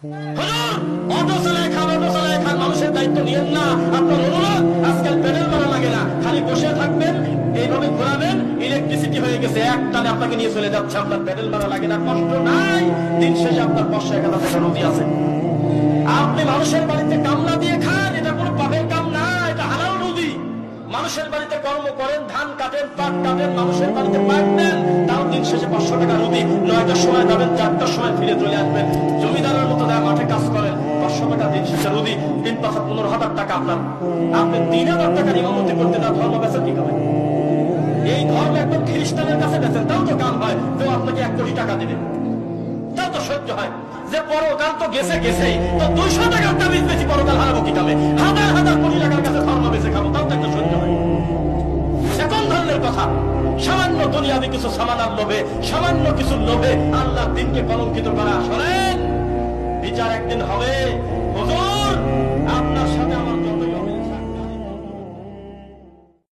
হুজুর অটো চালায় খান, অটো চালায় খান, মানুষের দায়িত্ব নিয়েন না। আপনার অনুরোধ, আজকাল পেডেল মারা লাগে না, খালি বসে থাকবেন, এইভাবে ঘোরাবেন, ইলেকট্রিসিটি হয়ে গেছে, এক টানে আপনাকে নিয়ে চলে যাচ্ছে, আপনার পেডেল মারা লাগে না, কষ্ট নাই। দিন শেষে আপনার 500-1000 টাকা নদী আছে। আপনি মানুষের বাড়িতে কামলা দিয়ে খান, এটা কোনো পাপের কাম না, এটা হালাল রুজি। মানুষের বাড়িতে কর্ম করেন, ধান কাটেন, পাট কাটেন, মানুষের বাড়িতে পাট দেন, তাও দিন শেষে 500 টাকা রুজি। 9টার সময় যাবেন, 4টার সময় ফিরে চলে আসবেন। জমিদারের মতো দেয় মাঠে কাজ করেন, 500 টাকা দিন শেষে রুজি। 3-5-15,000 টাকা আপনার। আপনি 3000 টাকার ইমামতি করতে না, ধর্ম বেচেন কি করে? এই ধর্ম একদম খ্রিস্টানের কাছে বেচেন, তাও তো কাম হয়, কেউ আপনাকে 1 কোটি টাকা দেবে, তাও তো সহ্য হয়। যে পরকাল তো গেছে গেছেই, তো 200 টাকার তাবিজ বেশি পরকাল হারাবো কি কামে? হাজার হাজার কোটি টাকার কাছে ধর্ম বেঁচে খাবো, তাও তো একটা সহ্য হয়। কোন ধরনের কথা? সামান্য দুনিয়াবি কিছু সামানার লোভে, সামান্য কিছু লোভে আল্লাহর দ্বীনকে কলঙ্কিত করা। শোনেন, বিচার একদিন হবে।